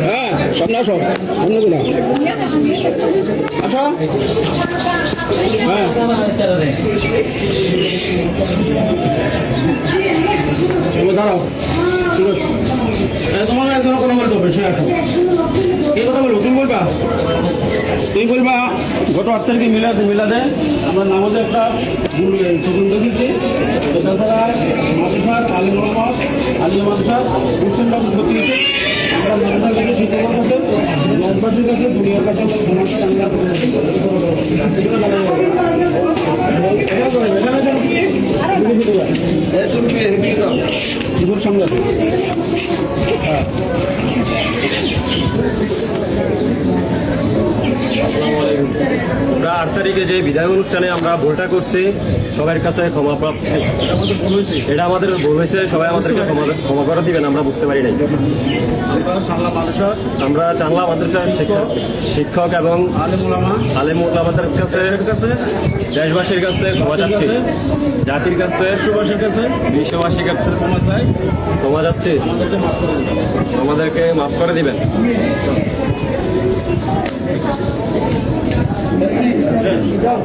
হ্যাঁ সামনে আসো, সামনে গুলা আসো। হ্যাঁ তুমি দাঁড়াও, ঠিক আছে। তোমার একজন কোনো বলতে হবে, সে আসো। এই কথা বলবো, তুমি বলবা, তুমি বলবা গত 8 তারিখে মিলাদে আমরা নামাজে একটা সেগুন দেখেছি। তাছাড়া মাদ্রাসার আলী মোহাম্মদ আলী মাদ্রাসার মুসলিম লোক ভর্তি হয়েছে। আমরা মাদ্রাসা থেকে শিক্ষকের কাছে রাজবাসীর কাছে দুনিয়ার কাছে সামনে হ্যাঁ। আমরা 8 তারিখে যে বিদায় অনুষ্ঠানে আমরা ভুলটা করছি, সবার কাছে ক্ষমা প্রাপ্ত। এটা আমাদের ভুল হয়েছে, সবাই আমাদেরকে ক্ষমা করে দিবেন, আমরা বুঝতে পারি নাই। আমরা চাংলা মাদ্রাসার শিক্ষক এবং আলেম ওলামাদের কাছে, দেশবাসীর কাছে ক্ষমা চাচ্ছি, জাতির কাছে, বিশ্ববাসীর কাছে ক্ষমা যাচ্ছি, আমাদেরকে মাফ করে দিবেন। যাও